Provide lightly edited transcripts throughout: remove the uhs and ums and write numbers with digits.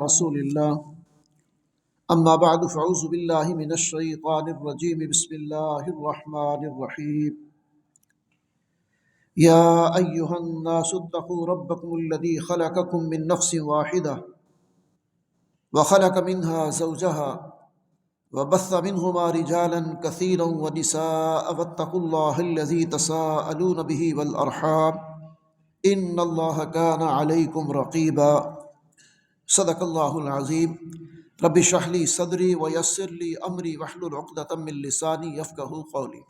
رسول الله أما بعد فأعوذ بالله من الشيطان الرجيم بسم الله الرحمن الرحيم يا أيها الناس اتقوا ربكم الذي خلقكم من نفس واحدة وخلق منها زوجها وبث منهما رجالا كثيرا ونساء واتقوا الله الذي تساءلون به والأرحام إن الله كان عليكم رقيبا صدق الله العظيم رب اشرح لي صدري ويسر لي امري واحلل عقدة من لساني يفقهوا قولي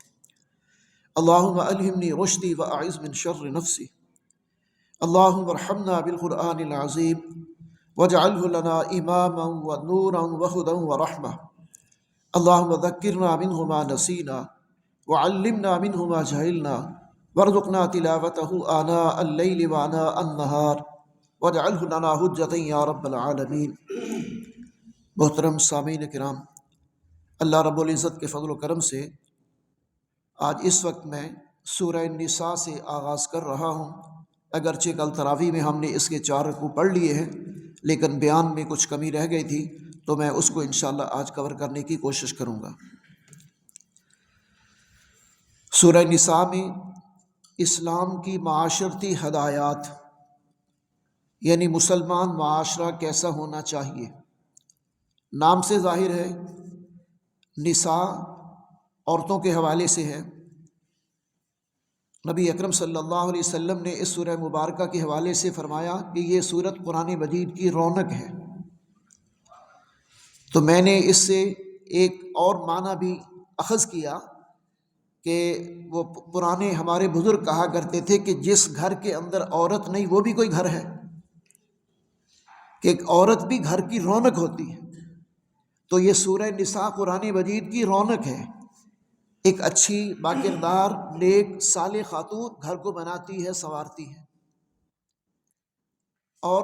اللهم الهمني رشدي واعذ من شر نفسي اللهم ارحمنا بالقرآن العظيم واجعله لنا اماما ونورا وهدى ورحمة اللهم ذكرنا منه ما نسينا وعلمنا منه ما جهلنا وارزقنا تلاوته آناء الليل وآناء النهار واجعله لنا حجة یا رب العالمین۔ محترم سامعین کرام، اللہ رب العزت کے فضل و کرم سے آج اس وقت میں سورہ نساء سے آغاز کر رہا ہوں۔ اگرچہ کل تراویح میں ہم نے اس کے 4 رکوع پڑھ لیے ہیں، لیکن بیان میں کچھ کمی رہ گئی تھی، تو میں اس کو انشاءاللہ آج کور کرنے کی کوشش کروں گا۔ سورہ نساء میں اسلام کی معاشرتی ہدایات، یعنی مسلمان معاشرہ کیسا ہونا چاہیے، نام سے ظاہر ہے نساء عورتوں کے حوالے سے ہے۔ نبی اکرم صلی اللہ علیہ وسلم نے اس سورہ مبارکہ کے حوالے سے فرمایا کہ یہ سورت قرآن مجید کی رونق ہے، تو میں نے اس سے ایک اور معنی بھی اخذ کیا کہ وہ پرانے ہمارے بزرگ کہا کرتے تھے کہ جس گھر کے اندر عورت نہیں وہ بھی کوئی گھر ہے، کہ ایک عورت بھی گھر کی رونق ہوتی ہے۔ تو یہ سورہ نساء قرآن مجید کی رونق ہے۔ ایک اچھی باکردار نیک صالح خاتون گھر کو بناتی ہے، سنوارتی ہے، اور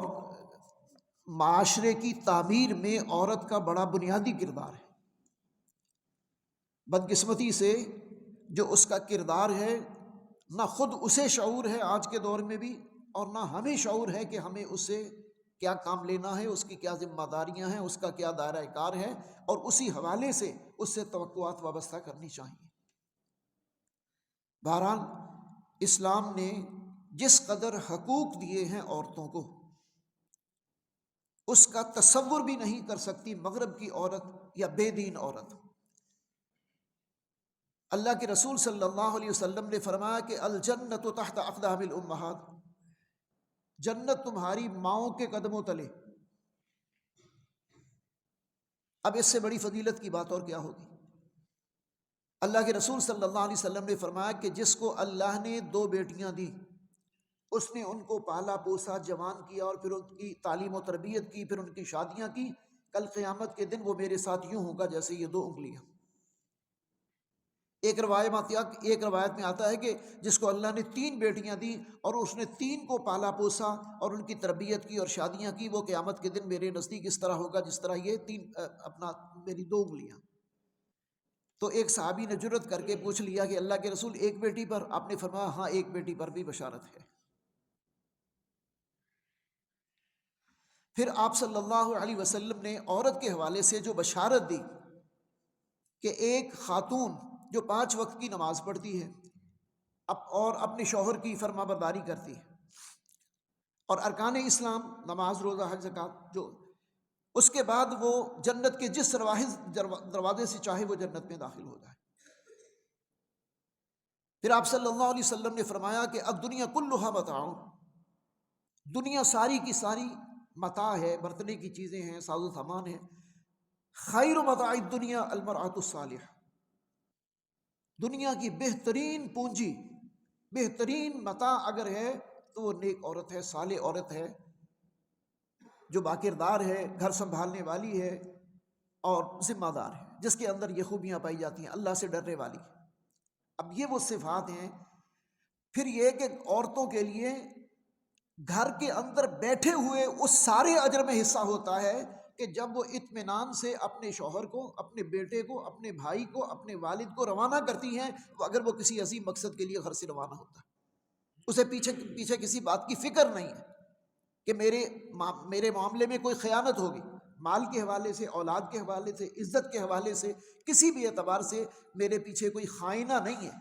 معاشرے کی تعمیر میں عورت کا بڑا بنیادی کردار ہے۔ بدقسمتی سے جو اس کا کردار ہے، نہ خود اسے شعور ہے آج کے دور میں بھی، اور نہ ہمیں شعور ہے کہ ہمیں اسے کیا کام لینا ہے، اس کی کیا ذمہ داریاں ہیں، اس کا کیا دائرہ کار ہے، اور اسی حوالے سے اس سے توقعات وابستہ کرنی چاہیے۔ بہرحال اسلام نے جس قدر حقوق دیے ہیں عورتوں کو، اس کا تصور بھی نہیں کر سکتی مغرب کی عورت یا بے دین عورت۔ اللہ کے رسول صلی اللہ علیہ وسلم نے فرمایا کہ الجنت تحت اقدام الامہات، جنت تمہاری ماؤں کے قدموں تلے۔ اب اس سے بڑی فضیلت کی بات اور کیا ہوگی؟ اللہ کے رسول صلی اللہ علیہ وسلم نے فرمایا کہ جس کو اللہ نے 2 بیٹیاں دی، اس نے ان کو پالا پوسا، جوان کیا، اور پھر ان کی تعلیم و تربیت کی، پھر ان کی شادیاں کی، کل قیامت کے دن وہ میرے ساتھ یوں ہوگا جیسے یہ 2 انگلیاں۔ ایک روایت میں آتا ہے کہ جس کو اللہ نے 3 بیٹیاں دی اور اس نے 3 کو پالا پوسا اور ان کی تربیت کی اور شادیاں کی، وہ قیامت کے دن میرے نزدیک اس طرح ہوگا جس طرح یہ 3 میری 2 انگلیاں۔ تو ایک صحابی نے جرأت کر کے پوچھ لیا کہ اللہ کے رسول ایک بیٹی پر؟ آپ نے فرمایا ہاں، ایک بیٹی پر بھی بشارت ہے۔ پھر آپ صلی اللہ علیہ وسلم نے عورت کے حوالے سے جو بشارت دی کہ ایک خاتون جو 5 وقت کی نماز پڑھتی ہے اور اپنے شوہر کی فرما برداری کرتی ہے، اور ارکان اسلام نماز، روزہ، حج، زکوٰۃ، جو اس کے بعد وہ جنت کے جس دروازے سے چاہے وہ جنت میں داخل ہو جائے۔ پھر آپ صلی اللہ علیہ وسلم نے فرمایا کہ الدنیا کلھا متاع، دنیا ساری کی ساری متاع ہے، برتنے کی چیزیں ہیں، ساز و سامان ہے۔ خیر متاع الدنیا المرأۃ الصالحہ، دنیا کی بہترین پونجی، بہترین متاع اگر ہے تو وہ نیک عورت ہے، صالح عورت ہے، جو باکردار ہے، گھر سنبھالنے والی ہے اور ذمہ دار ہے، جس کے اندر یہ خوبیاں پائی جاتی ہیں، اللہ سے ڈرنے والی۔ اب یہ وہ صفات ہیں۔ پھر یہ کہ عورتوں کے لیے گھر کے اندر بیٹھے ہوئے اس سارے اجر میں حصہ ہوتا ہے کہ جب وہ اطمینان سے اپنے شوہر کو، اپنے بیٹے کو، اپنے بھائی کو، اپنے والد کو روانہ کرتی ہیں، اگر وہ کسی عظیم مقصد کے لیے گھر سے روانہ ہوتا ہے، اسے پیچھے کسی بات کی فکر نہیں ہے۔ کہ میرے معاملے میں کوئی خیانت ہوگی، مال کے حوالے سے، اولاد کے حوالے سے، عزت کے حوالے سے، کسی بھی اعتبار سے میرے پیچھے کوئی خائنہ نہیں ہے،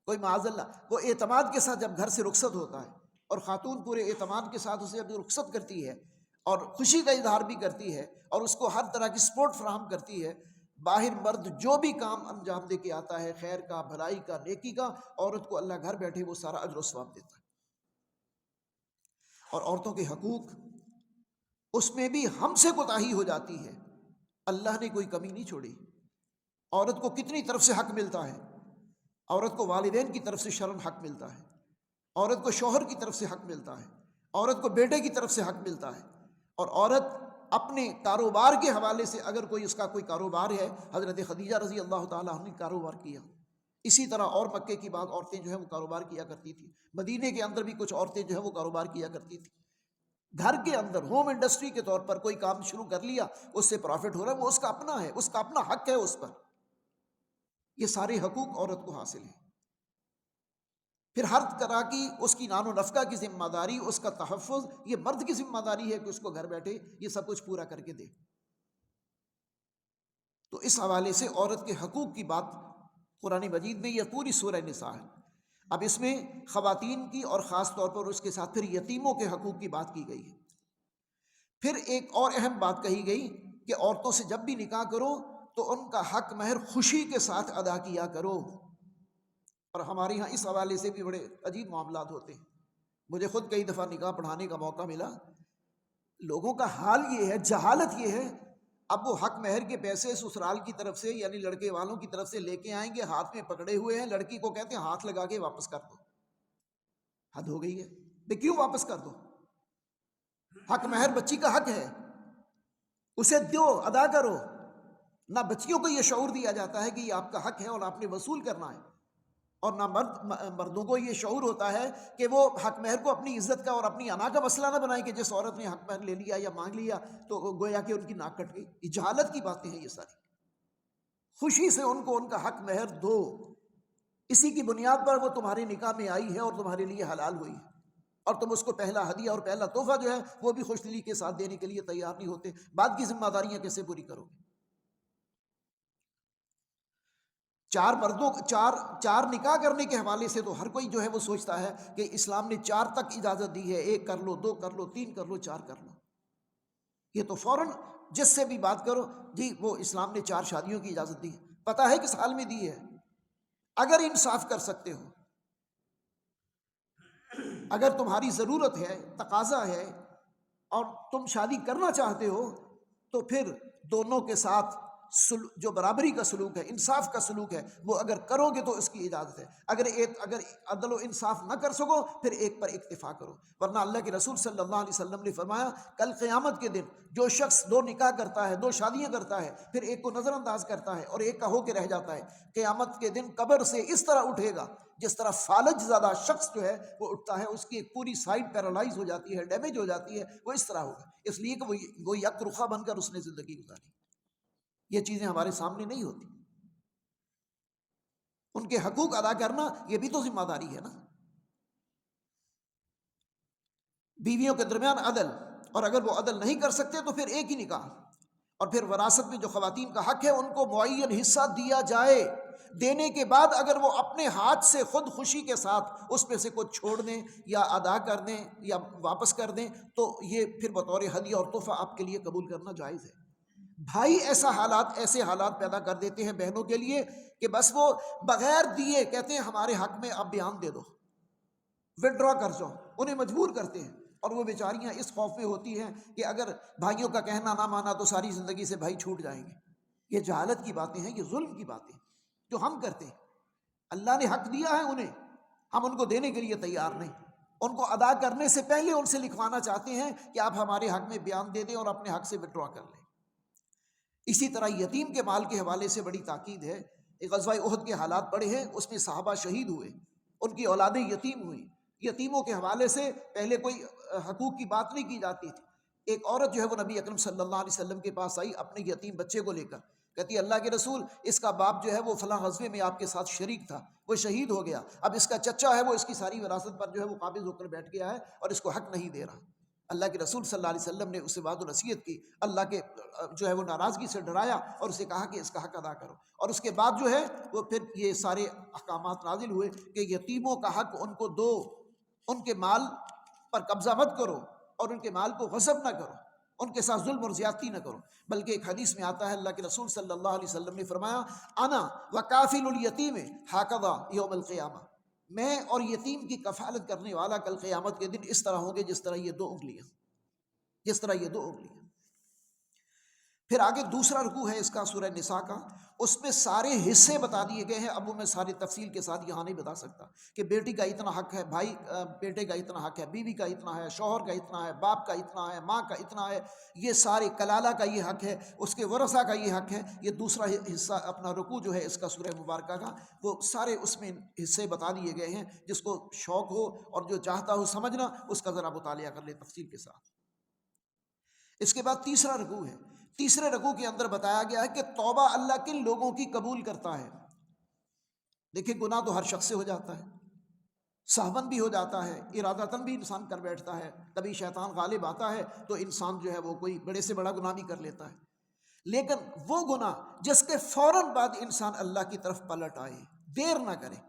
کوئی معاذ اللہ۔ وہ اعتماد کے ساتھ جب گھر سے رخصت ہوتا ہے، اور خاتون پورے اعتماد کے ساتھ اسے جب رخصت کرتی ہے اور خوشی کا اظہار بھی کرتی ہے اور اس کو ہر طرح کی سپورٹ فراہم کرتی ہے، باہر مرد جو بھی کام انجام دے کے آتا ہے، خیر کا، بھلائی کا، نیکی کا، عورت کو اللہ گھر بیٹھے وہ سارا اجر و ثواب دیتا ہے۔ اور عورتوں کے حقوق، اس میں بھی ہم سے کوتاہی ہو جاتی ہے، اللہ نے کوئی کمی نہیں چھوڑی۔ عورت کو کتنی طرف سے حق ملتا ہے، عورت کو والدین کی طرف سے شرم حق ملتا ہے، عورت کو شوہر کی طرف سے حق ملتا ہے، عورت کو بیٹے کی طرف سے حق ملتا ہے، اور عورت اپنے کاروبار کے حوالے سے اگر کوئی اس کا کوئی کاروبار ہے، حضرت خدیجہ رضی اللہ تعالیٰ عنہ نے کاروبار کیا، اسی طرح اور مکے کی بعض عورتیں جو ہیں وہ کاروبار کیا کرتی تھیں، مدینے کے اندر بھی کچھ عورتیں جو ہیں وہ کاروبار کیا کرتی تھیں۔ گھر کے اندر ہوم انڈسٹری کے طور پر کوئی کام شروع کر لیا، اس سے پروفٹ ہو رہا ہے، وہ اس کا اپنا ہے، اس کا اپنا حق ہے اس پر۔ یہ سارے حقوق عورت کو حاصل ہیں۔ پھر ہر طرح کی اس کی نان و نفقہ کی ذمہ داری، اس کا تحفظ، یہ مرد کی ذمہ داری ہے کہ اس کو گھر بیٹھے یہ سب کچھ پورا کر کے دے۔ تو اس حوالے سے عورت کے حقوق کی بات قرآن مجید میں یہ پوری سورہ نساء ہے۔ اب اس میں خواتین کی اور خاص طور پر اس کے ساتھ پھر یتیموں کے حقوق کی بات کی گئی ہے۔ پھر ایک اور اہم بات کہی گئی کہ عورتوں سے جب بھی نکاح کرو تو ان کا حق مہر خوشی کے ساتھ ادا کیا کرو۔ اور ہمارے ہاں اس حوالے سے بھی بڑے عجیب معاملات ہوتے ہیں۔ مجھے خود کئی دفعہ نکاح پڑھانے کا موقع ملا، لوگوں کا حال یہ ہے، جہالت یہ ہے، اب وہ حق مہر کے پیسے سسرال کی طرف سے یعنی لڑکے والوں کی طرف سے لے کے آئیں گے، ہاتھ میں پکڑے ہوئے ہیں، لڑکی کو کہتے ہیں ہاتھ لگا کے واپس کر دو۔ حد ہو گئی ہے بھئی، کیوں واپس کر دو؟ حق مہر بچی کا حق ہے، اسے دو، ادا کرو۔ نہ بچیوں کو یہ شعور دیا جاتا ہے کہ یہ آپ کا حق ہے اور آپ نے وصول کرنا ہے، اور نہ مردوں کو یہ شعور ہوتا ہے کہ وہ حق مہر کو اپنی عزت کا اور اپنی انا کا مسئلہ نہ بنائیں کہ جس عورت نے حق مہر لے لیا یا مانگ لیا تو گویا کہ ان کی ناک کٹ گئی۔ یہ جہالت کی باتیں ہیں یہ ساری۔ خوشی سے ان کو ان کا حق مہر دو، اسی کی بنیاد پر وہ تمہارے نکاح میں آئی ہے اور تمہارے لیے حلال ہوئی ہے، اور تم اس کو پہلا ہدیہ اور پہلا تحفہ جو ہے وہ بھی خوش دلی کے ساتھ دینے کے لیے تیار نہیں ہوتے، بعد کی ذمہ داریاں کیسے پوری کرو گے؟ چار نکاح کرنے کے حوالے سے تو ہر کوئی جو ہے وہ سوچتا ہے کہ اسلام نے 4 تک اجازت دی ہے، 1 کر لو، 2 کر لو، 3 کر لو، 4 کر لو۔ یہ تو فوراً جس سے بھی بات کرو، جی وہ اسلام نے 4 شادیوں کی اجازت دی ہے، پتہ ہے کس حال میں دی ہے؟ اگر انصاف کر سکتے ہو، اگر تمہاری ضرورت ہے، تقاضا ہے اور تم شادی کرنا چاہتے ہو تو پھر دونوں کے ساتھ جو برابری کا سلوک ہے، انصاف کا سلوک ہے، وہ اگر کرو گے تو اس کی اجازت ہے۔ اگر عدل و انصاف نہ کر سکو پھر ایک پر اکتفا کرو، ورنہ اللہ کے رسول صلی اللہ علیہ وسلم نے فرمایا کل قیامت کے دن جو شخص 2 نکاح کرتا ہے، 2 شادیاں کرتا ہے، پھر ایک کو نظر انداز کرتا ہے اور ایک کا ہو کے رہ جاتا ہے، قیامت کے دن قبر سے اس طرح اٹھے گا جس طرح فالج زیادہ شخص جو ہے وہ اٹھتا ہے، اس کی ایک پوری سائڈ پیرالائز ہو جاتی ہے، ڈیمیج ہو جاتی ہے، وہ اس طرح ہوگا، اس لیے کہ وہ یک رخا بن کر اس نے زندگی گزاری۔ یہ چیزیں ہمارے سامنے نہیں ہوتی۔ ان کے حقوق ادا کرنا یہ بھی تو ذمہ داری ہے نا۔ بیویوں کے درمیان عدل، اور اگر وہ عدل نہیں کر سکتے تو پھر ایک ہی نکاح، اور پھر وراثت میں جو خواتین کا حق ہے ان کو معین حصہ دیا جائے، دینے کے بعد اگر وہ اپنے ہاتھ سے خود خوشی کے ساتھ اس میں سے کچھ چھوڑ دیں یا ادا کر دیں یا واپس کر دیں تو یہ پھر بطور ہدیہ اور تحفہ آپ کے لیے قبول کرنا جائز ہے۔ بھائی ایسے حالات پیدا کر دیتے ہیں بہنوں کے لیے کہ بس وہ بغیر دیے کہتے ہیں ہمارے حق میں اب بیان دے دو، وڈرا کر جاؤ، انہیں مجبور کرتے ہیں، اور وہ بیچاریاں اس خوف میں ہوتی ہیں کہ اگر بھائیوں کا کہنا نہ مانا تو ساری زندگی سے بھائی چھوٹ جائیں گے۔ یہ جہالت کی باتیں ہیں، یہ ظلم کی باتیں جو ہم کرتے ہیں۔ اللہ نے حق دیا ہے انہیں، ہم ان کو دینے کے لیے تیار نہیں، ان کو ادا کرنے سے پہلے ان سے لکھوانا چاہتے ہیں کہ آپ ہمارے حق میں بیان دے دیں اور اپنے حق سے وڈرا کر لیں۔ اسی طرح یتیم کے مال کے حوالے سے بڑی تاکید ہے۔ غزوہ احد کے حالات بڑے ہیں، اس میں صحابہ شہید ہوئے، ان کی اولادیں یتیم ہوئیں۔ یتیموں کے حوالے سے پہلے کوئی حقوق کی بات نہیں کی جاتی تھی۔ ایک عورت جو ہے وہ نبی اکرم صلی اللہ علیہ وسلم کے پاس آئی اپنے یتیم بچے کو لے کر، کہتی اللہ کے رسول اس کا باپ جو ہے وہ فلاں غزوے میں آپ کے ساتھ شریک تھا، وہ شہید ہو گیا، اب اس کا چچا ہے وہ اس کی ساری وراثت پر جو ہے وہ قابض ہو کر بیٹھ گیا ہے اور اس کو حق نہیں دے رہا۔ اللہ کے رسول صلی اللہ علیہ وسلم نے اسے وعد و نصیحت کی، اللہ کے جو ہے وہ ناراضگی سے ڈرایا اور اسے کہا کہ اس کا حق ادا کرو، اور اس کے بعد جو ہے وہ پھر یہ سارے احکامات نازل ہوئے کہ یتیموں کا حق ان کو دو، ان کے مال پر قبضہ مت کرو اور ان کے مال کو غصب نہ کرو، ان کے ساتھ ظلم اور زیادتی نہ کرو، بلکہ ایک حدیث میں آتا ہے اللہ کے رسول صلی اللہ علیہ وسلم نے فرمایا انا وکافل الیتیم ہکذا یوم القیامہ، میں اور یتیم کی کفالت کرنے والا کل قیامت کے دن اس طرح ہوں گے جس طرح یہ دو انگلیاں۔ پھر آگے دوسرا رکوع ہے اس کا سورہ نساء کا، اس میں سارے حصے بتا دیے گئے ہیں، اب وہ میں ساری تفصیل کے ساتھ یہاں نہیں بتا سکتا کہ بیٹی کا اتنا حق ہے، بھائی بیٹے کا اتنا حق ہے، بیوی کا اتنا ہے، شوہر کا اتنا ہے، باپ کا اتنا ہے، ماں کا اتنا ہے، یہ سارے کلالہ کا یہ حق ہے، اس کے ورثہ کا یہ حق ہے، یہ دوسرا حصہ اپنا رکوع جو ہے اس کا سورہ مبارکہ کا، وہ سارے اس میں حصے بتا دیے گئے ہیں، جس کو شوق ہو اور جو چاہتا ہو سمجھنا اس کا ذرا مطالعہ کر لے تفصیل کے ساتھ۔ اس کے بعد تیسرا رکوع ہے، تیسرے رکوع کے اندر بتایا گیا ہے کہ توبہ اللہ کن لوگوں کی قبول کرتا ہے۔ دیکھیں گناہ تو ہر شخص سے ہو جاتا ہے، سہون بھی ہو جاتا ہے، ارادتاً بھی انسان کر بیٹھتا ہے، کبھی شیطان غالب آتا ہے تو انسان جو ہے وہ کوئی بڑے سے بڑا گناہ بھی کر لیتا ہے، لیکن وہ گناہ جس کے فوراً بعد انسان اللہ کی طرف پلٹ آئے، دیر نہ کرے،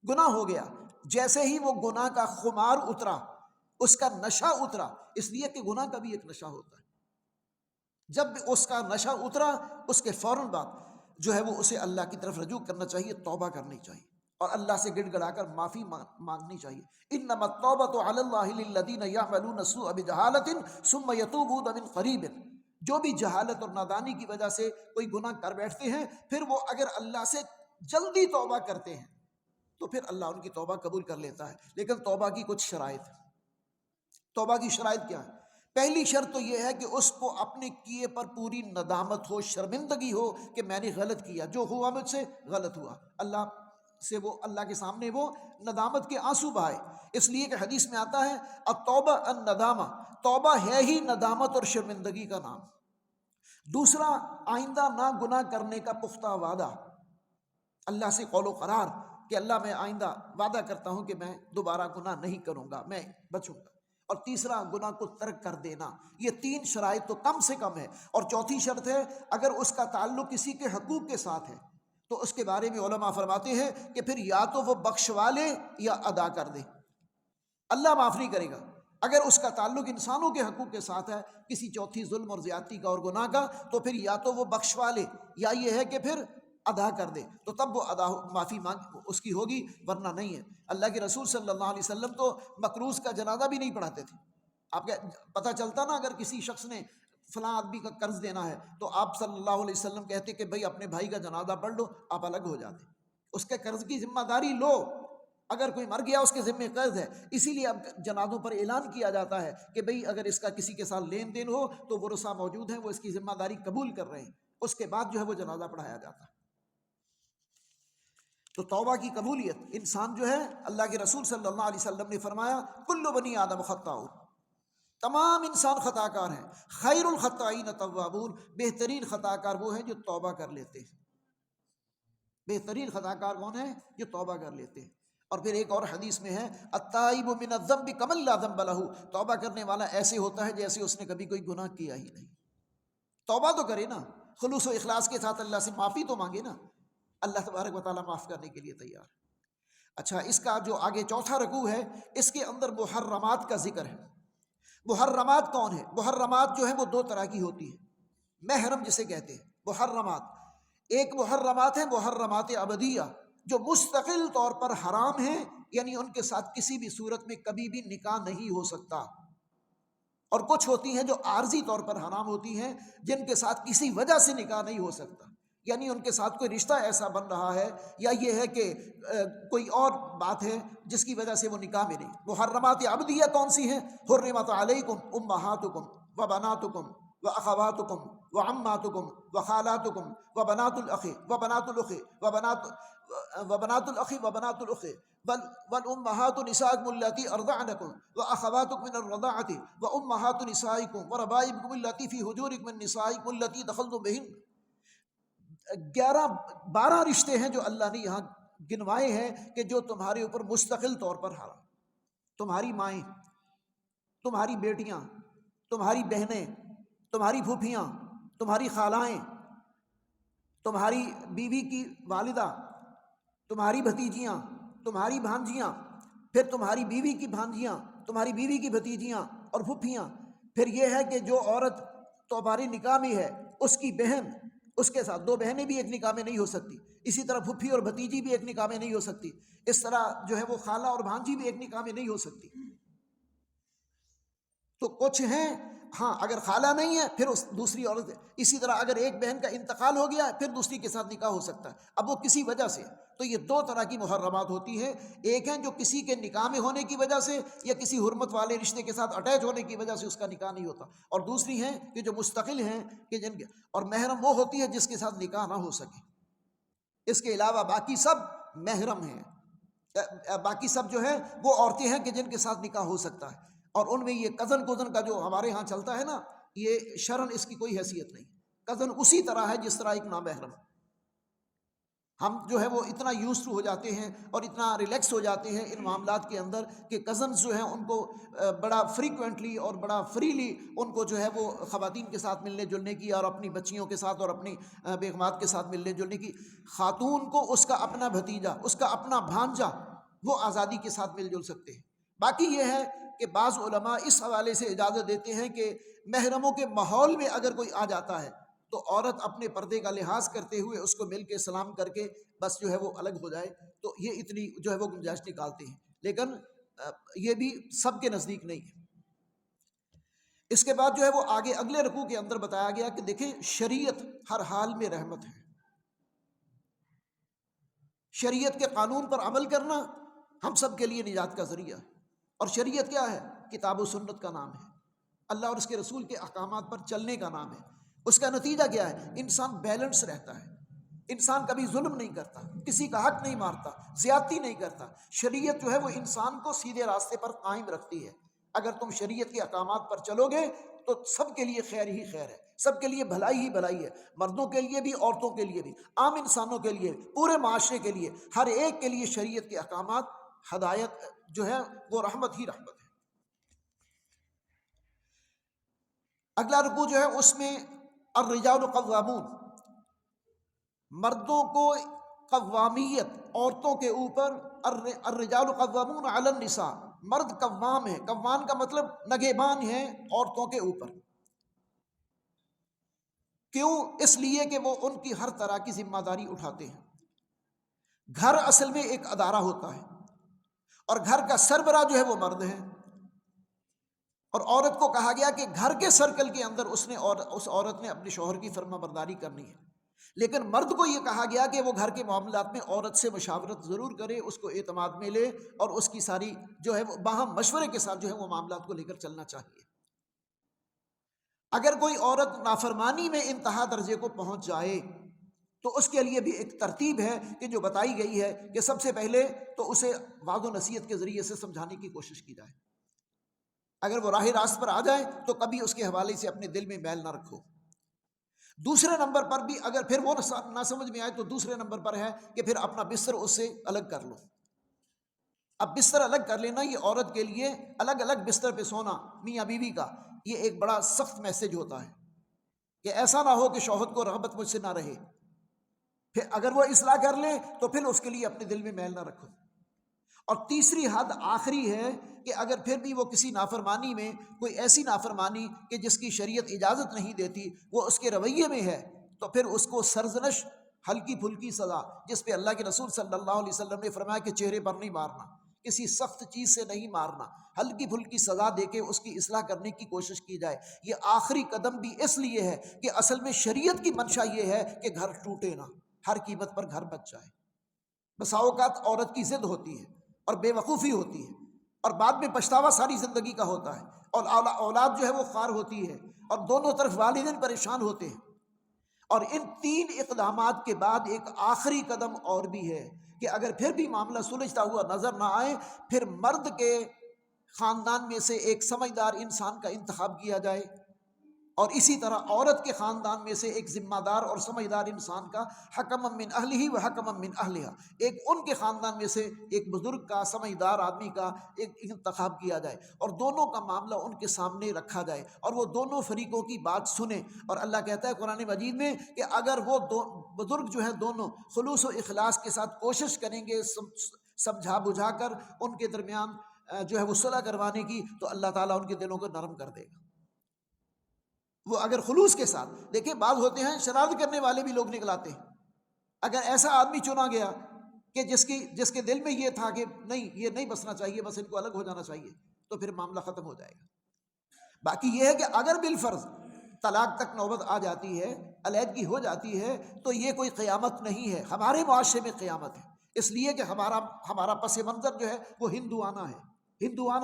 گناہ ہو گیا، جیسے ہی وہ گناہ کا خمار اترا، اس کا نشہ اترا، اس لیے کہ گناہ کا بھی ایک نشہ ہوتا ہے، جب اس کا نشہ اترا اس کے فوراً بعد جو ہے وہ اسے اللہ کی طرف رجوع کرنا چاہیے، توبہ کرنی چاہیے اور اللہ سے گڑ گڑا کر معافی مانگنی چاہیے۔ انما التوبۃ علی اللہ للذین یعملون السوء بجہالۃ ثم یتوبون من قریب، جو بھی جہالت اور نادانی کی وجہ سے کوئی گناہ کر بیٹھتے ہیں پھر وہ اگر اللہ سے جلدی توبہ کرتے ہیں تو پھر اللہ ان کی توبہ قبول کر لیتا ہے، لیکن توبہ کی کچھ شرائط ہیں۔ توبہ کی شرائط کیا ہے؟ پہلی شرط تو یہ ہے کہ اس کو اپنے کیے پر پوری ندامت ہو، شرمندگی ہو کہ میں نے غلط کیا، جو ہوا مجھ سے غلط ہوا، اللہ سے وہ اللہ کے سامنے وہ ندامت کے آنسو بہائے، اس لیے کہ حدیث میں آتا ہے التوبہ الندامہ، توبہ ہے ہی ندامت اور شرمندگی کا نام۔ دوسرا، آئندہ نہ گناہ کرنے کا پختہ وعدہ، اللہ سے قول و قرار کہ اللہ میں آئندہ وعدہ کرتا ہوں کہ میں دوبارہ گناہ نہیں کروں گا، میں بچوں گا۔ اور تیسرا، گناہ کو ترک کر دینا۔ یہ تین شرائط تو کم سے کم ہے، اور چوتھی شرط ہے اگر اس کا تعلق کسی کے حقوق کے ساتھ ہے تو اس کے بارے میں علماء فرماتے ہیں کہ پھر یا تو وہ بخشوا لے یا ادا کر دے، اللہ معاف نہیں کرے گا۔ اگر اس کا تعلق انسانوں کے حقوق کے ساتھ ہے، کسی چوتھی ظلم اور زیادتی کا اور گناہ کا، تو پھر یا تو وہ بخشوا لے یا یہ ہے کہ پھر ادا کر دے، تو تب وہ معافی مانگ اس کی ہوگی، ورنہ نہیں ہے۔ اللہ کے رسول صلی اللہ علیہ وسلم تو مقروض کا جنازہ بھی نہیں پڑھاتے تھے۔ آپ کا پتہ چلتا نا اگر کسی شخص نے فلاں آدمی کا قرض دینا ہے تو آپ صلی اللہ علیہ وسلم کہتے کہ بھئی اپنے بھائی کا جنازہ پڑھ لو، آپ الگ ہو جاتے، اس کے قرض کی ذمہ داری لو، اگر کوئی مر گیا اس کے ذمہ قرض ہے، اسی لیے اب جنازوں پر اعلان کیا جاتا ہے کہ بھئی اگر اس کا کسی کے ساتھ لین دین ہو تو ورثاء موجود ہیں، وہ اس کی ذمہ داری قبول کر رہے ہیں، اس کے بعد جو ہے وہ جنازہ پڑھایا جاتا ہے۔ تو توبہ کی قبولیت، انسان جو ہے، اللہ کے رسول صلی اللہ علیہ وسلم نے فرمایا کل بنی آدم خطاؤ، تمام انسان خطا کار ہیں، خیر الخطائین توابون، بہترین خطا کار وہ ہیں جو توبہ کر لیتے ہیں۔ بہترین خطا کار کون ہے؟ جو توبہ کر لیتے ہیں۔ اور پھر ایک اور حدیث میں ہے التائب من الذنب کمن لا ذنب لہ، توبہ کرنے والا ایسے ہوتا ہے جیسے اس نے کبھی کوئی گناہ کیا ہی نہیں۔ توبہ تو کرے نا، خلوص و اخلاص کے ساتھ اللہ سے معافی تو مانگے نا، اللہ تبارک و تعالیٰ معاف کرنے کے لیے تیار ہے۔ اچھا، اس کا جو آگے چوتھا رکوع ہے اس کے اندر محرمات کا ذکر ہے۔ محرمات کون ہے؟ محرمات جو ہے وہ دو طرح کی ہوتی ہے، محرم جسے کہتے ہیں محرمات، ایک محرمات ہیں محرمات ابدیہ جو مستقل طور پر حرام ہیں، یعنی ان کے ساتھ کسی بھی صورت میں کبھی بھی نکاح نہیں ہو سکتا، اور کچھ ہوتی ہیں جو عارضی طور پر حرام ہوتی ہیں جن کے ساتھ کسی وجہ سے نکاح نہیں ہو سکتا، یعنی ان کے ساتھ کوئی رشتہ ایسا بن رہا ہے یا یہ ہے کہ کوئی اور بات ہے جس کی وجہ سے وہ نکاح میں نہیں۔ محرمات عبدیہ کون سی ہیں؟ حرمت علیکم امہاتکم و بناتکم و اخواتکم و عماتکم و خالاتکم و بنات الاخ و بنات الاخ و بنات الاخ و بنات الاخ والامہات نسائکم اللاتی ارضعنکم و اخواتکم من الرضاعۃ و امہات نسائکم و ربائبکم اللاتی فی حجورکم من نسائکم اللاتی دخلتم بہن۔ 12 رشتے ہیں جو اللہ نے یہاں گنوائے ہیں کہ جو تمہارے اوپر مستقل طور پر حرام، تمہاری مائیں، تمہاری بیٹیاں، تمہاری بہنیں، تمہاری پھوپھیاں، تمہاری خالائیں، تمہاری بیوی کی والدہ، تمہاری بھتیجیاں، تمہاری بھانجیاں، پھر تمہاری بیوی کی بھانجیاں، تمہاری بیوی کی بھتیجیاں اور پھوپھیاں، پھر یہ ہے کہ جو عورت تمہاری نکاح میں ہے اس کی بہن، اس کے ساتھ دو بہنیں بھی ایک نکاح میں نہیں ہو سکتی، اسی طرح پھوپھی اور بھتیجی بھی ایک نکاح میں نہیں ہو سکتی، اس طرح جو ہے وہ خالہ اور بھانجی بھی ایک نکاح میں نہیں ہو سکتی۔ تو کچھ ہیں ہاں اگر خالہ نہیں ہے پھر اس دوسری عورت ہے، اسی طرح اگر ایک بہن کا انتقال ہو گیا پھر دوسری کے ساتھ نکاح ہو سکتا ہے، اب وہ کسی وجہ سے۔ تو یہ دو طرح کی محرمات ہوتی ہیں، ایک ہے جو کسی کے نکاح میں ہونے کی وجہ سے یا کسی حرمت والے رشتے کے ساتھ اٹیچ ہونے کی وجہ سے اس کا نکاح نہیں ہوتا، اور دوسری ہیں کہ جو مستقل ہیں کہ جن کے، اور محرم وہ ہوتی ہے جس کے ساتھ نکاح نہ ہو سکے، اس کے علاوہ باقی سب محرم ہیں، باقی سب جو ہے وہ عورتیں ہیں کہ جن کے ساتھ نکاح ہو سکتا ہے، اور ان میں یہ کزن کا جو ہمارے ہاں چلتا ہے نا، یہ شرعن اس کی کوئی حیثیت نہیں، کزن اسی طرح ہے جس طرح ایک نامحرم۔ ہم جو ہے وہ اتنا یوزڈ ہو جاتے ہیں اور اتنا ریلیکس ہو جاتے ہیں ان معاملات کے اندر کہ کزنز جو ہیں ان کو بڑا فریکوینٹلی اور بڑا فریلی ان کو جو ہے وہ خواتین کے ساتھ ملنے جلنے کی، اور اپنی بچیوں کے ساتھ اور اپنی بیگمات کے ساتھ ملنے جلنے کی، خاتون کو اس کا اپنا بھتیجا، اس کا اپنا بھانجا وہ آزادی کے ساتھ مل جل سکتے ہیں۔ باقی یہ ہے کہ بعض علماء اس حوالے سے اجازت دیتے ہیں کہ محرموں کے ماحول میں اگر کوئی آ جاتا ہے تو عورت اپنے پردے کا لحاظ کرتے ہوئے اس کو مل کے سلام کر کے بس جو ہے وہ الگ ہو جائے، تو یہ اتنی جو ہے وہ گنجائش نکالتے ہیں، لیکن یہ بھی سب کے نزدیک نہیں ہے۔ اس کے بعد جو ہے وہ آگے اگلے رکوع کے اندر بتایا گیا کہ دیکھیں شریعت ہر حال میں رحمت ہے، شریعت کے قانون پر عمل کرنا ہم سب کے لیے نجات کا ذریعہ ہے، اور شریعت کیا ہے؟ کتاب و سنت کا نام ہے، اللہ اور اس کے رسول کے احکامات پر چلنے کا نام ہے۔ اس کا نتیجہ کیا ہے؟ انسان بیلنس رہتا ہے، انسان کبھی ظلم نہیں کرتا، کسی کا حق نہیں مارتا، زیادتی نہیں کرتا۔ شریعت جو ہے وہ انسان کو سیدھے راستے پر قائم رکھتی ہے۔ اگر تم شریعت کے احکامات پر چلو گے تو سب کے لیے خیر ہی خیر ہے، سب کے لیے بھلائی ہی بھلائی ہے، مردوں کے لیے بھی، عورتوں کے لیے بھی، عام انسانوں کے لیے، پورے معاشرے کے لیے، ہر ایک کے لیے شریعت کے احکامات، ہدایت جو ہے وہ رحمت ہی رحمت ہے۔ اگلا رکوع جو ہے اس میں الرجال قوامون، مردوں کو قوامیت عورتوں کے اوپر، الرجال قوامون علی النساء، مرد قوام ہے، قوام کا مطلب نگہبان ہے عورتوں کے اوپر۔ کیوں؟ اس لیے کہ وہ ان کی ہر طرح کی ذمہ داری اٹھاتے ہیں۔ گھر اصل میں ایک ادارہ ہوتا ہے، اور گھر کا سربراہ جو ہے وہ مرد ہے، اور عورت کو کہا گیا کہ گھر کے سرکل کے اندر اس عورت نے اپنے شوہر کی فرما برداری کرنی ہے، لیکن مرد کو یہ کہا گیا کہ وہ گھر کے معاملات میں عورت سے مشاورت ضرور کرے، اس کو اعتماد میں لے، اور اس کی ساری جو ہے وہ باہم مشورے کے ساتھ جو ہے وہ معاملات کو لے کر چلنا چاہیے۔ اگر کوئی عورت نافرمانی میں انتہا درجے کو پہنچ جائے تو اس کے لیے بھی ایک ترتیب ہے کہ جو بتائی گئی ہے کہ سب سے پہلے تو اسے وعظ و نصیحت کے ذریعے سے سمجھانے کی کوشش کی جائے۔ اگر وہ راہ راست پر آ جائے تو کبھی اس کے حوالے سے اپنے دل میں میل نہ رکھو۔ دوسرے نمبر پر بھی اگر پھر وہ نہ سمجھ میں آئے تو دوسرے نمبر پر ہے کہ پھر اپنا بستر اس سے الگ کر لو۔ اب بستر الگ کر لینا یہ عورت کے لیے، الگ الگ بستر پہ سونا میاں بیوی کا، یہ ایک بڑا سخت میسج ہوتا ہے کہ ایسا نہ ہو کہ شوہر کو رغبت مجھ سے نہ رہے۔ پھر اگر وہ اصلاح کر لیں تو پھر اس کے لیے اپنے دل میں میل نہ رکھو۔ اور تیسری حد آخری ہے کہ اگر پھر بھی وہ کسی نافرمانی میں، کوئی ایسی نافرمانی کہ جس کی شریعت اجازت نہیں دیتی، وہ اس کے رویے میں ہے، تو پھر اس کو سرزنش، ہلکی پھلکی سزا، جس پہ اللہ کے رسول صلی اللہ علیہ وسلم نے فرمایا کہ چہرے پر نہیں مارنا، کسی سخت چیز سے نہیں مارنا، ہلکی پھلکی سزا دے کے اس کی اصلاح کرنے کی کوشش کی جائے۔ یہ آخری قدم بھی اس لیے ہے کہ اصل میں شریعت کی منشا یہ ہے کہ گھر ٹوٹے نہ، ہر قیمت پر گھر بچ جائے۔ بسا اوقات عورت کی ضد ہوتی ہے اور بے وقوفی ہوتی ہے، اور بعد میں پچھتاوا ساری زندگی کا ہوتا ہے، اور اولاد جو ہے وہ خوار ہوتی ہے، اور دونوں طرف والدین پریشان ہوتے ہیں۔ اور ان تین اقدامات کے بعد ایک آخری قدم اور بھی ہے کہ اگر پھر بھی معاملہ سلجھتا ہوا نظر نہ آئے، پھر مرد کے خاندان میں سے ایک سمجھدار انسان کا انتخاب کیا جائے، اور اسی طرح عورت کے خاندان میں سے ایک ذمہ دار اور سمجھدار انسان کا حکم من اہلہ و حکم من اہلہا، ایک ان کے خاندان میں سے ایک بزرگ کا، سمجھدار آدمی کا ایک انتخاب کیا جائے اور دونوں کا معاملہ ان کے سامنے رکھا جائے اور وہ دونوں فریقوں کی بات سنیں۔ اور اللہ کہتا ہے قرآن مجید میں کہ اگر وہ بزرگ جو ہیں دونوں خلوص و اخلاص کے ساتھ کوشش کریں گے سمجھا بجھا کر ان کے درمیان جو ہے وہ صلح کروانے کی، تو اللہ تعالیٰ ان کے دلوں کو نرم کر دے گا۔ وہ اگر خلوص کے ساتھ، دیکھیں بعض ہوتے ہیں شرارت کرنے والے بھی لوگ نکلاتے ہیں، اگر ایسا آدمی چنا گیا کہ جس کے دل میں یہ تھا کہ نہیں یہ نہیں بسنا چاہیے، بس ان کو الگ ہو جانا چاہیے، تو پھر معاملہ ختم ہو جائے گا۔ باقی یہ ہے کہ اگر بالفرض طلاق تک نوبت آ جاتی ہے، علیحدگی ہو جاتی ہے، تو یہ کوئی قیامت نہیں ہے، ہمارے معاشرے میں قیامت ہے، اس لیے کہ ہمارا پس منظر جو ہے وہ ہندوانہ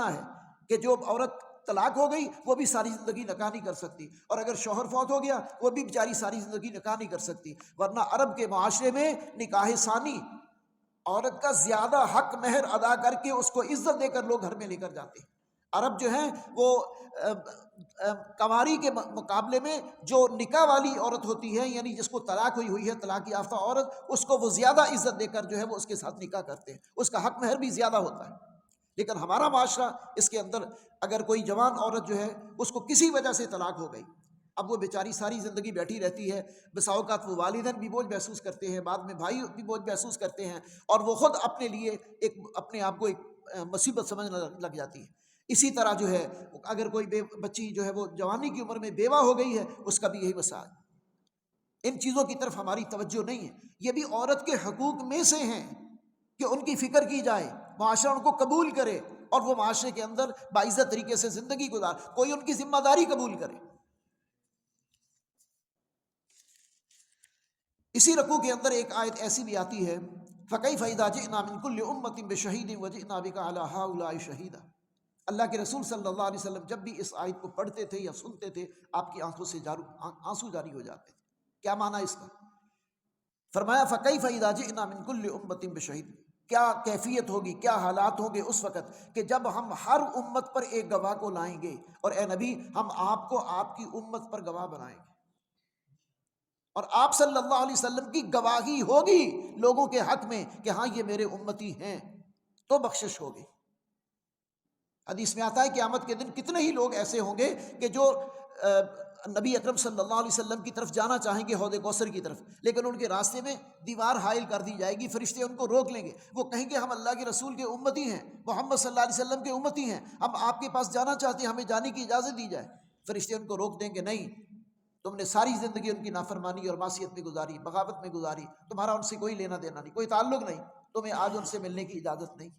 ہے کہ جو عورت طلاق ہو گئی وہ بھی ساری زندگی نکاح نہیں کر سکتی، اور اگر شوہر فوت ہو گیا وہ بھی بیچاری ساری زندگی نکاح نہیں کر سکتی۔ ورنہ عرب کے معاشرے میں نکاح ثانی، عورت کا زیادہ حق مہر ادا کر کے اس کو عزت دے کر لوگ گھر میں لے کر جاتے ہیں۔ عرب جو ہیں وہ کنواری کے مقابلے میں جو نکاح والی عورت ہوتی ہے، یعنی جس کو طلاق ہوئی ہے، طلاق یافتہ عورت، اس کو وہ زیادہ عزت دے کر جو ہے وہ اس کے ساتھ نکاح کرتے ہیں، اس کا حق مہر بھی زیادہ ہوتا ہے۔ لیکن ہمارا معاشرہ اس کے اندر اگر کوئی جوان عورت جو ہے اس کو کسی وجہ سے طلاق ہو گئی، اب وہ بیچاری ساری زندگی بیٹھی رہتی ہے، بسا اوقات وہ والدین بھی بوجھ محسوس کرتے ہیں، بعد میں بھائی بھی بوجھ محسوس کرتے ہیں، اور وہ خود اپنے لیے اپنے آپ کو ایک مصیبت سمجھنے لگ جاتی ہے۔ اسی طرح جو ہے اگر کوئی بچی جو ہے وہ جوانی کی عمر میں بیوہ ہو گئی ہے، اس کا بھی یہی مسئلہ ہے۔ ان چیزوں کی طرف ہماری توجہ نہیں ہے، یہ بھی عورت کے حقوق میں سے ہیں کہ ان کی فکر کی جائے، معاشرہ ان کو قبول کرے اور وہ معاشرے کے اندر باعزت طریقے سے زندگی گزار، کوئی ان کی ذمہ داری قبول کرے۔ اسی رکوع کے اندر ایک آیت ایسی بھی آتی ہے، فَكَيْفَ إِذَا جِئْنَا مِن كُلِّ أُمَّةٍ بِشَهِيدٍ وَجِئْنَا بِكَ عَلَىٰ هَٰؤُلَاءِ شَهِيدًا۔ اللہ کے رسول صلی اللہ علیہ وسلم جب بھی اس آیت کو پڑھتے تھے یا سنتے تھے، آپ کی آنکھوں سے آنسو جاری ہو جاتے تھے۔ کیا معنی اس کا؟ فرمایا فَكَيْفَ إِذَا جِئْنَا مِن كُلِّ أُمَّةٍ بِشَهِيدٍ، کیا کیفیت ہوگی، کیا حالات ہوں گے اس وقت کہ جب ہم ہر امت پر ایک گواہ کو لائیں گے، اور اے نبی ہم آپ کو آپ کی امت پر گواہ بنائیں گے، اور آپ صلی اللہ علیہ وسلم کی گواہی ہوگی لوگوں کے حق میں کہ ہاں یہ میرے امتی ہیں، تو بخشش ہوگی۔ حدیث میں آتا ہے قیامت کے دن کتنے ہی لوگ ایسے ہوں گے کہ جو نبی اکرم صلی اللہ علیہ وسلم کی طرف جانا چاہیں گے، حوض کوثر کی طرف، لیکن ان کے راستے میں دیوار حائل کر دی جائے گی، فرشتے ان کو روک لیں گے، وہ کہیں گے ہم اللہ کے رسول کے امتی ہیں، محمد صلی اللہ علیہ وسلم کے امتی ہیں، ہم آپ کے پاس جانا چاہتے ہیں، ہمیں جانے کی اجازت دی جائے۔ فرشتے ان کو روک دیں گے، نہیں، تم نے ساری زندگی ان کی نافرمانی اور معصیت میں گزاری، بغاوت میں گزاری، تمہارا ان سے کوئی لینا دینا نہیں، کوئی تعلق نہیں، تمہیں آج ان سے ملنے کی اجازت نہیں۔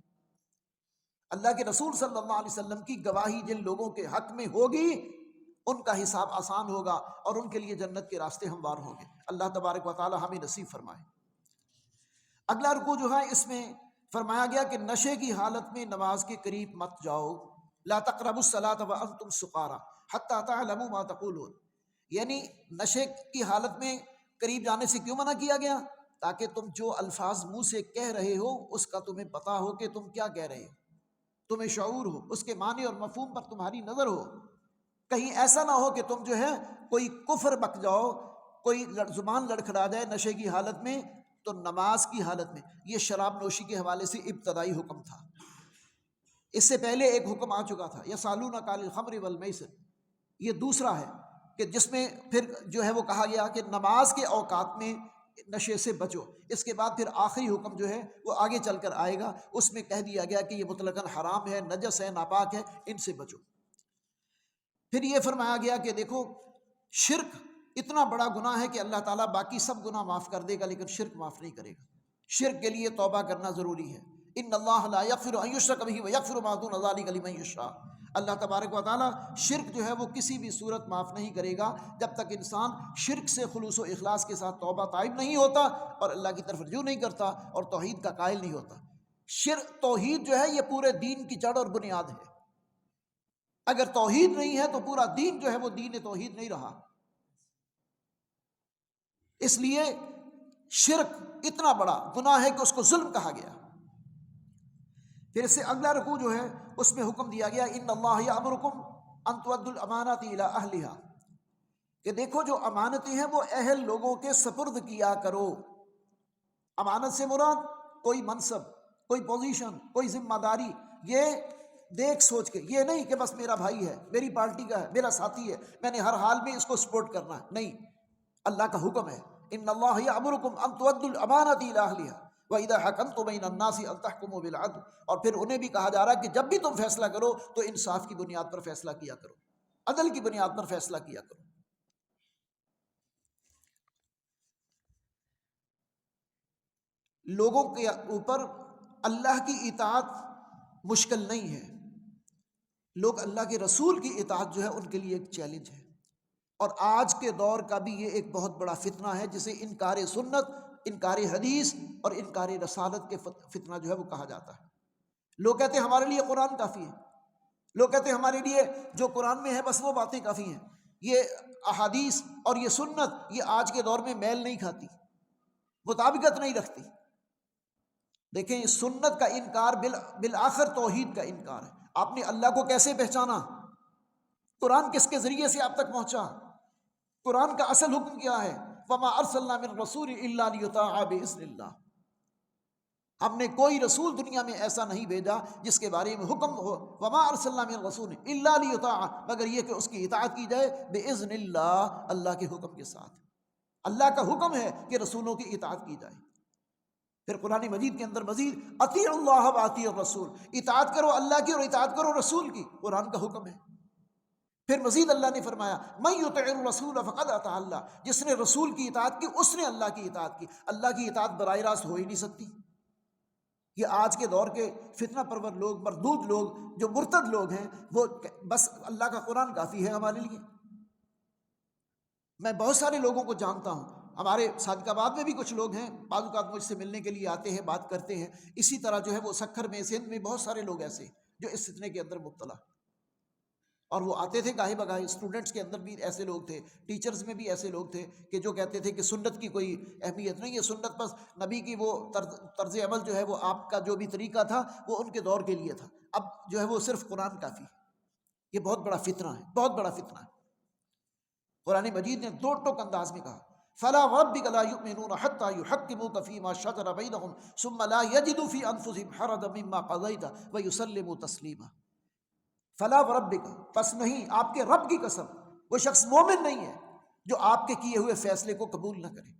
اللہ کے رسول صلی اللہ علیہ وسلم کی گواہی جن لوگوں کے حق میں ہوگی، ان کا حساب آسان ہوگا اور ان کے لیے جنت کے راستے ہموار ہوں گے۔ اللہ تبارک و تعالی ہمیں نصیب فرمائے۔ اگلا رکوع جو ہے اس میں فرمایا گیا کہ نشے کی حالت میں نماز کے قریب مت جاؤ، لا تقربوا الصلاۃ وانتم سکارى حتى تعلموا ما تقولون، یعنی نشے کی حالت میں قریب جانے سے کیوں منع کیا گیا؟ تاکہ تم جو الفاظ منہ سے کہہ رہے ہو اس کا تمہیں پتہ ہو کہ تم کیا کہہ رہے ہو، تمہیں شعور ہو، اس کے معنی اور مفہوم پر تمہاری نظر ہو، کہیں ایسا نہ ہو کہ تم جو ہے کوئی کفر بک جاؤ، کوئی زبان لڑکھڑا جائے نشے کی حالت میں۔ تو نماز کی حالت میں یہ شراب نوشی کے حوالے سے ابتدائی حکم تھا، اس سے پہلے ایک حکم آ چکا تھا یسألونک عن الخمر والمیسر، یہ دوسرا ہے کہ جس میں پھر جو ہے وہ کہا گیا کہ نماز کے اوقات میں نشے سے بچو۔ اس کے بعد پھر آخری حکم جو ہے وہ آگے چل کر آئے گا، اس میں کہہ دیا گیا کہ یہ مطلقاً حرام ہے، نجس ہے، ناپاک ہے، ان سے بچو۔ پھر یہ فرمایا گیا کہ دیکھو شرک اتنا بڑا گناہ ہے کہ اللہ تعالیٰ باقی سب گناہ معاف کر دے گا لیکن شرک معاف نہیں کرے گا، شرک کے لیے توبہ کرنا ضروری ہے۔ ان اللہ لا یغفر ان یشرک بہ ویغفر ما دون ذلک لمن یشاء، اللہ تبارک و تعالیٰ شرک جو ہے وہ کسی بھی صورت معاف نہیں کرے گا جب تک انسان شرک سے خلوص و اخلاص کے ساتھ توبہ طائب نہیں ہوتا اور اللہ کی طرف رجوع نہیں کرتا اور توحید کا قائل نہیں ہوتا۔ توحید جو ہے یہ پورے دین کی جڑ اور بنیاد ہے، اگر توحید نہیں ہے تو پورا دین جو ہے وہ دین توحید نہیں رہا۔ اس لیے شرک اتنا بڑا گناہ ہے کہ اس کو ظلم کہا گیا۔ پھر اس سے اگلا رکوع جو ہے اس میں حکم دیا گیا ان اللہ یأمرکم ان تؤدوا الامانات الی اہلھا، کہ دیکھو جو امانتیں ہیں وہ اہل لوگوں کے سپرد کیا کرو۔ امانت سے مراد کوئی منصب، کوئی پوزیشن، کوئی ذمہ داری، یہ دیکھ سوچ کے، یہ نہیں کہ بس میرا بھائی ہے، میری پارٹی کا ہے، میرا ساتھی ہے، میں نے ہر حال میں اس کو سپورٹ کرنا ہے، نہیں۔ اللہ کا حکم ہے ان اللہ یامرکم ان تؤدوا الامانات الی اہلھا واذا حکمتم بین الناس ان تحکموا بالعدل، اور پھر انہیں بھی کہا جا رہا ہے کہ جب بھی تم فیصلہ کرو تو انصاف کی بنیاد پر فیصلہ کیا کرو، عدل کی بنیاد پر فیصلہ کیا کرو۔ لوگوں کے اوپر اللہ کی اطاعت مشکل نہیں ہے، لوگ اللہ کے رسول کی اطاعت جو ہے ان کے لیے ایک چیلنج ہے، اور آج کے دور کا بھی یہ ایک بہت بڑا فتنہ ہے جسے انکار سنت، انکار حدیث اور انکار رسالت کے فتنہ جو ہے وہ کہا جاتا ہے۔ لوگ کہتے ہیں ہمارے لیے قرآن کافی ہے، لوگ کہتے ہیں ہمارے لیے جو قرآن میں ہے بس وہ باتیں کافی ہیں، یہ احادیث اور یہ سنت یہ آج کے دور میں میل نہیں کھاتی، مطابقت نہیں رکھتی۔ دیکھیں سنت کا انکار بالآخر توحید کا انکار ہے۔ آپ نے اللہ کو کیسے پہچانا؟ قرآن کس کے ذریعے سے آپ تک پہنچا؟ قرآن کا اصل حکم کیا ہے؟ وما ارسلنا من رسول الا لیطاع باذن اللہ، ہم نے کوئی رسول دنیا میں ایسا نہیں بھیجا جس کے بارے میں حکم ہو، وما ارسلنا من رسول الا لیطاع، مگر یہ کہ اس کی اطاعت کی جائے باذن اللہ، اللہ کے حکم کے ساتھ۔ اللہ کا حکم ہے کہ رسولوں کی اطاعت کی جائے۔ پھر قرآن مجید کے اندر مزید اطیعوا اللہ واطیعوا الرسول، اطاعت کرو اللہ کی اور اطاعت کرو رسول کی، قرآن کا حکم ہے۔ پھر مزید اللہ نے فرمایا من یطع الرسول فقد اطاع اللہ، جس نے رسول کی اطاعت کی اس نے اللہ کی اطاعت کی۔ اللہ کی اطاعت براہ راست ہو ہی نہیں سکتی۔ یہ آج کے دور کے فتنہ پرور لوگ، مردود لوگ، جو مرتد لوگ ہیں، وہ بس اللہ کا قرآن کافی ہے ہمارے لیے۔ میں بہت سارے لوگوں کو جانتا ہوں، ہمارے صادقآباد میں بھی کچھ لوگ ہیں، بعض اوقات مجھ سے ملنے کے لیے آتے ہیں، بات کرتے ہیں۔ اسی طرح جو ہے وہ سکھر میں، سندھ میں بہت سارے لوگ ایسے جو اس فتنے کے اندر مبتلا، اور وہ آتے تھے گاہے بگاہے۔ اسٹوڈنٹس کے اندر بھی ایسے لوگ تھے، ٹیچرز میں بھی ایسے لوگ تھے کہ جو کہتے تھے کہ سنت کی کوئی اہمیت نہیں ہے، سنت بس نبی کی وہ طرز عمل جو ہے وہ آپ کا جو بھی طریقہ تھا وہ ان کے دور کے لیے تھا، اب جو ہے وہ صرف قرآن کافی ہے۔ یہ بہت بڑا فتنہ ہے، بہت بڑا فتنہ ہے۔ قرآن مجید نے دو ٹوک انداز میں کہا فَلَا وَرَبِّكَ لَا يُؤْمِنُونَ حَتَّى يُحَكِّمُوكَ فِي مَا شَجَرَ بَيْنَهُمْ ثُمَّ لَا يَجِدُوا فِي أَنفُسِهِمْ حَرَجًا مِّمَّا قَضَيْتَ وَيُسَلِّمُوا تَسْلِيمًا۔ فَلَا وَرَبِّكَ، پس نہیں، آپ کے رب کی قسم، وہ شخص مومن نہیں ہے جو آپ کے کیے ہوئے فیصلے کو قبول نہ کرے،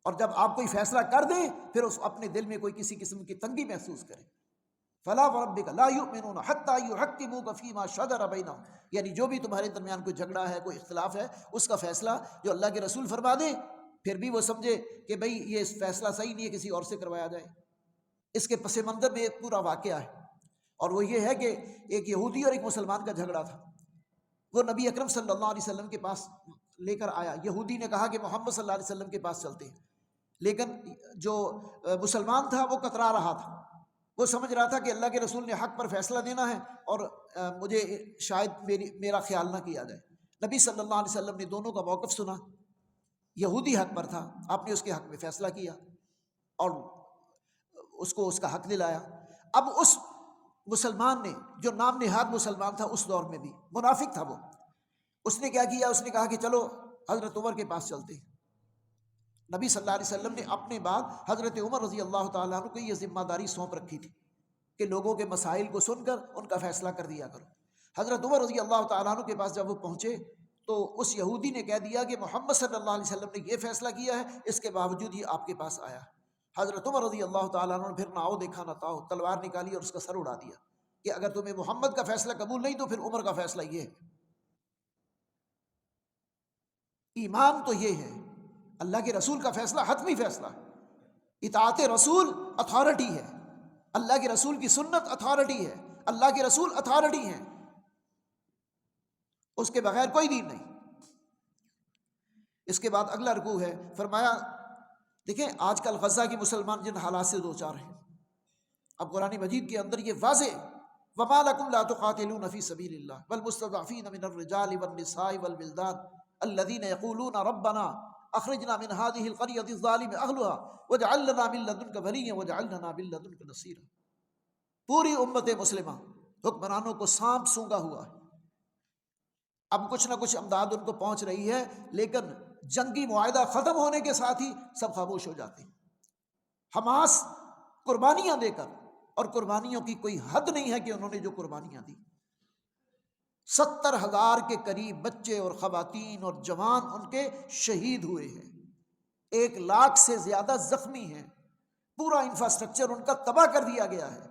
اور جب آپ کوئی فیصلہ کر دیں پھر اس اپنے دل میں کوئی کسی قسم کی تنگی محسوس کرے۔ فَلَا وَرَبِّكَ لَا يُؤْمِنُونَ حَتَّى يُحَكِّمُوكَ فِي مَا شَجَرَ بَيْنَهُمْ، یعنی جو بھی تمہارے درمیان کوئی جھگڑا ہے، کوئی اختلاف ہے، اس کا فیصلہ جو اللہ کے رسول فرما دیں، پھر بھی وہ سمجھے کہ بھئی یہ فیصلہ صحیح نہیں ہے، کسی اور سے کروایا جائے۔ اس کے پس منظر میں ایک پورا واقعہ ہے، اور وہ یہ ہے کہ ایک یہودی اور ایک مسلمان کا جھگڑا تھا۔ وہ نبی اکرم صلی اللہ علیہ وسلم کے پاس لے کر آیا۔ یہودی نے کہا کہ محمد صلی اللہ علیہ وسلم کے پاس چلتے ہیں، لیکن جو مسلمان تھا وہ کترا رہا تھا، وہ سمجھ رہا تھا کہ اللہ کے رسول نے حق پر فیصلہ دینا ہے اور مجھے شاید میرا خیال نہ کیا جائے۔ نبی صلی اللہ علیہ وسلم نے دونوں کا موقف سنا، یہودی حق پر تھا، آپ نے اس کے حق میں فیصلہ کیا اور اس کو اس کا حق دلایا۔ اب اس مسلمان نے، جو نام نہاد مسلمان تھا اس دور میں بھی، منافق تھا وہ، اس نے کیا کیا؟ اس نے کہا کہ چلو حضرت عمر کے پاس چلتے ہیں۔ نبی صلی اللہ علیہ وسلم نے اپنے بعد حضرت عمر رضی اللہ تعالیٰ عنہ کو یہ ذمہ داری سونپ رکھی تھی کہ لوگوں کے مسائل کو سن کر ان کا فیصلہ کر دیا کرو۔ حضرت عمر رضی اللہ تعالیٰ عنہ کے پاس جب وہ پہنچے تو اس یہودی نے کہہ دیا کہ محمد صلی اللہ علیہ وسلم نے یہ فیصلہ کیا ہے، اس کے باوجود یہ آپ کے پاس آیا۔ حضرت عمر رضی اللہ تعالیٰ عنہ نے پھر نہ آؤ دیکھا نہ تاؤ، تلوار نکالی اور اس کا سر اڑا دیا کہ اگر تمہیں محمد کا فیصلہ قبول نہیں تو پھر عمر کا فیصلہ یہ ہے۔ ایمان تو یہ ہے، اللہ کے رسول کا فیصلہ حتمی فیصلہ ہے، اطاعت رسول اتھارٹی ہے، اللہ کے رسول کی سنت اتھارٹی ہے، اللہ کے رسول اتھارٹی ہیں، اس کے بغیر کوئی دین نہیں۔ اس کے بعد اگلا رکوع ہے، فرمایا دیکھیں آج کل غزہ کی مسلمان جن حالات سے دوچار ہیں، اب قرآن مجید کے اندر یہ واضح وَمَا لَكُمْ لَا تُقَاتِلُونَ فِي سَبِيلِ اللَّهِ وَالْمُسْتَضْعَفِينَ مِنَ الرِّجَالِ وَالنِّسَاءِ وَالْوِلْدَانِ الَّذِينَ يَقُولُونَ رَبَّنَا أَخْرِجْنَا مِنْ هَٰذِهِ الْقَرْيَةِ الظَّالِمِ أَهْلُهَا وَاجْعَل لَّنَا مِن لَّدُنكَ وَلِيًّا وَاجْعَل لَّنَا مِن لَّدُنكَ نَصِيرًا۔ پوری امت مسلمہ حکمرانوں کو سانپ سونگا ہوا ہے، اب کچھ نہ کچھ امداد ان کو پہنچ رہی ہے، لیکن جنگی معاہدہ ختم ہونے کے ساتھ ہی سب خاموش ہو جاتے ہیں۔ حماس قربانیاں دے کر، اور قربانیوں کی کوئی حد نہیں ہے کہ انہوں نے جو قربانیاں دی، 70,000 کے قریب بچے اور خواتین اور جوان ان کے شہید ہوئے ہیں، 1,00,000 سے زیادہ زخمی ہیں، پورا انفراسٹرکچر ان کا تباہ کر دیا گیا ہے۔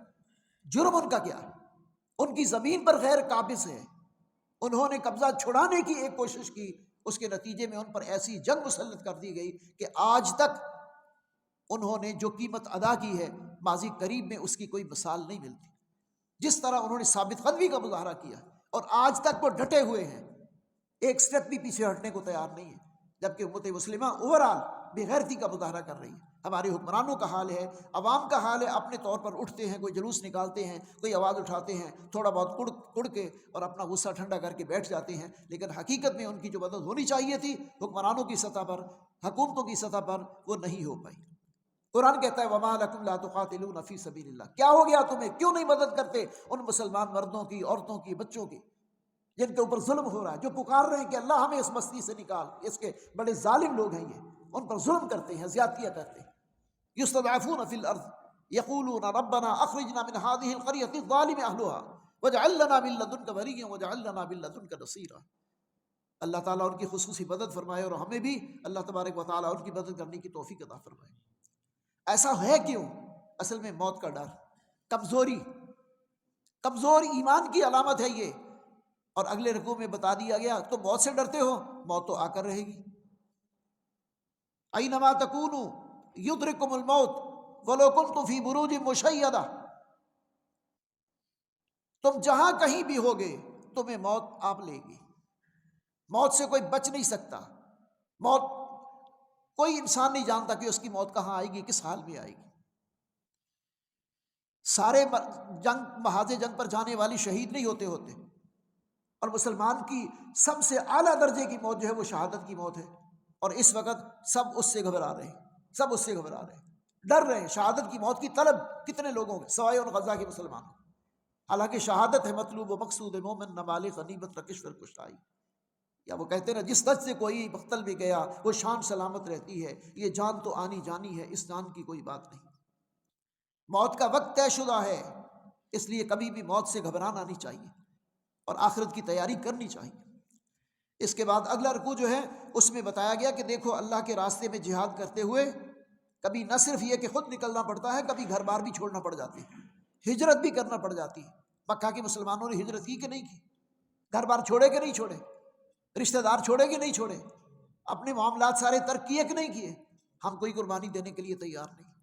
جرم ان کا کیا ہے؟ ان کی زمین پر غیر قابض ہے، انہوں نے قبضہ چھڑانے کی ایک کوشش کی، اس کے نتیجے میں ان پر ایسی جنگ مسلط کر دی گئی کہ آج تک انہوں نے جو قیمت ادا کی ہے ماضی قریب میں اس کی کوئی مثال نہیں ملتی۔ جس طرح انہوں نے ثابت قدمی کا مظاہرہ کیا اور آج تک وہ ڈٹے ہوئے ہیں، ایک سٹیپ بھی پیچھے ہٹنے کو تیار نہیں ہے، جبکہ امت مسلمہ اوورآل بے غیرتی کا مظاہرہ کر رہی ہے۔ ہمارے حکمرانوں کا حال ہے، عوام کا حال ہے، اپنے طور پر اٹھتے ہیں، کوئی جلوس نکالتے ہیں، کوئی آواز اٹھاتے ہیں، تھوڑا بہت کڑ کے اور اپنا غصہ ٹھنڈا کر کے بیٹھ جاتے ہیں، لیکن حقیقت میں ان کی جو مدد ہونی چاہیے تھی حکمرانوں کی سطح پر، حکومتوں کی سطح پر، وہ نہیں ہو پائی۔ قرآن کہتا ہے وَمَا لَكُمْ لَا تُقَاتِلُونَ فِي سَبِيلِ اللَّهِ، کیا ہو گیا تمہیں، کیوں نہیں مدد کرتے ان مسلمان مردوں کی، عورتوں کی، بچوں کی جن کے اوپر ظلم ہو رہا ہے، جو پکار رہے ہیں کہ اللہ ہمیں اس بستی سے نکال، اس کے بڑے ظالم لوگ ہیں، یہ ان پر ظلم کرتے ہیں، زیادتیاں کرتے ہیں۔ یستضعفون فی الارض یقولون ربنا اخرجنا من هذه القرية الظالم اهلها واجعل لنا من لدنك وليا واجعل لنا من لدنك نصيرا۔ اللہ تعالیٰ ان کی خصوصی مدد فرمائے اور ہمیں بھی اللہ تبارک و تعالیٰ ان کی مدد کرنے کی توفیق عطا فرمائے۔ ایسا ہے کیوں؟ اصل میں موت کا ڈر، کمزور ایمان کی علامت ہے یہ، اور اگلے رکوع میں بتا دیا گیا تم موت سے ڈرتے ہو، موت تو آ کر رہے گی۔ اینما تکونوا یدرککم الموت ولو کنتم فی بروج مشیدہ، تم جہاں کہیں بھی ہوگے تمہیں موت آپ لے گی، موت سے کوئی بچ نہیں سکتا، موت کوئی انسان نہیں جانتا کہ اس کی موت کہاں آئے گی، کس حال میں آئے گی۔ سارے محاذ جنگ پر جانے والی شہید نہیں ہوتے، اور مسلمان کی سب سے اعلیٰ درجے کی موت جو ہے وہ شہادت کی موت ہے، اور اس وقت سب اس سے گھبرا رہے ہیں، ڈر رہے ہیں۔ شہادت کی موت کی طلب کتنے لوگوں کے سوائے ان غزہ کے مسلمانوں، حالانکہ شہادت ہے مطلوب و مقصود مومن، نہ مال غنیمت نہ کشور کشائی، یا وہ کہتے ہیں نا جس درد سے کوئی مقتل بھی گیا وہ شان سلامت رہتی ہے، یہ جان تو آنی جانی ہے، اس جان کی کوئی بات نہیں۔ موت کا وقت طے شدہ ہے، اس لیے کبھی بھی موت سے گھبرانا نہیں چاہیے اور آخرت کی تیاری کرنی چاہیے۔ اس کے بعد اگلا رکوع جو ہے اس میں بتایا گیا کہ دیکھو اللہ کے راستے میں جہاد کرتے ہوئے کبھی نہ صرف یہ کہ خود نکلنا پڑتا ہے، کبھی گھر بار بھی چھوڑنا پڑ جاتی ہے، ہجرت بھی کرنا پڑ جاتی ہے۔ مکہ کے مسلمانوں نے ہجرت کی کہ نہیں کی؟ گھر بار چھوڑے کہ نہیں چھوڑے؟ رشتہ دار چھوڑے کہ نہیں چھوڑے؟ اپنے معاملات سارے ترک کیے کہ نہیں کیے؟ ہم کوئی قربانی دینے کے لیے تیار نہیں۔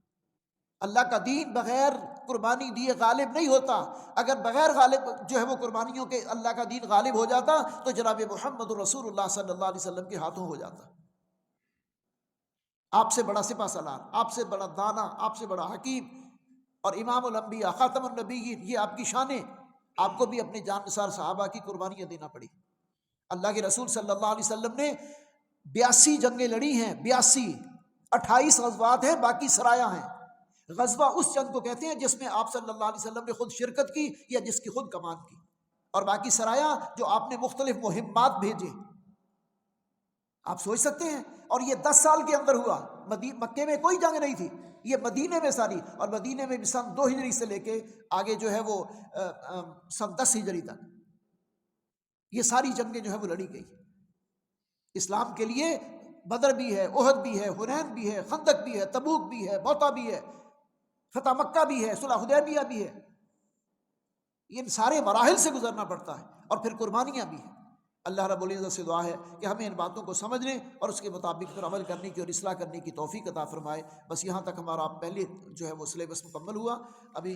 اللہ کا دین بغیر قربانی دیے غالب نہیں ہوتا۔ اگر بغیر غالب جو ہے وہ قربانیوں کے اللہ کا دین غالب ہو جاتا تو جناب محمد رسول اللہ صلی اللہ علیہ وسلم کے ہاتھوں ہو جاتا۔ آپ سے بڑا سپہ سالار، آپ سے بڑا دانا، آپ سے بڑا حکیم اور امام الانبیاء خاتم النبیین، یہ آپ کی شانیں، آپ کو بھی اپنے جان نثار صحابہ کی قربانیاں دینا پڑی۔ اللہ کے رسول صلی اللہ علیہ وسلم نے 82 جنگیں لڑی ہیں، 82، 28 غزوات ہیں، باقی سرایہ ہیں۔ غزوہ اس جنگ کو کہتے ہیں جس میں آپ صلی اللہ علیہ وسلم نے خود شرکت کی یا جس کی خود کمان کی، اور باقی سرایہ جو آپ نے مختلف مہمات بھیجے۔ آپ سوچ سکتے ہیں، اور یہ 10 سال کے اندر ہوا۔ مکے میں کوئی جنگ نہیں تھی، یہ مدینے میں ساری، اور مدینے میں بھی سن 2 ہجری سے لے کے آگے جو ہے وہ سن 10 ہجری تک یہ ساری جنگیں جو ہے وہ لڑی گئی۔ اسلام کے لیے بدر بھی ہے، احد بھی ہے، حنین بھی ہے، خندق بھی ہے، تبوک بھی ہے، موتا بھی ہے، فتح مکہ بھی ہے، صلح حدیبیہ بھی ہے۔ ان سارے مراحل سے گزرنا پڑتا ہے، اور پھر قربانیاں بھی ہیں۔ اللہ رب العزت سے دعا ہے کہ ہمیں ان باتوں کو سمجھنے اور اس کے مطابق پھر عمل کرنے کی اور اصلاح کرنے کی توفیق عطا فرمائے۔ بس یہاں تک ہمارا پہلے جو ہے وہ سلیبس مکمل ہوا۔ ابھی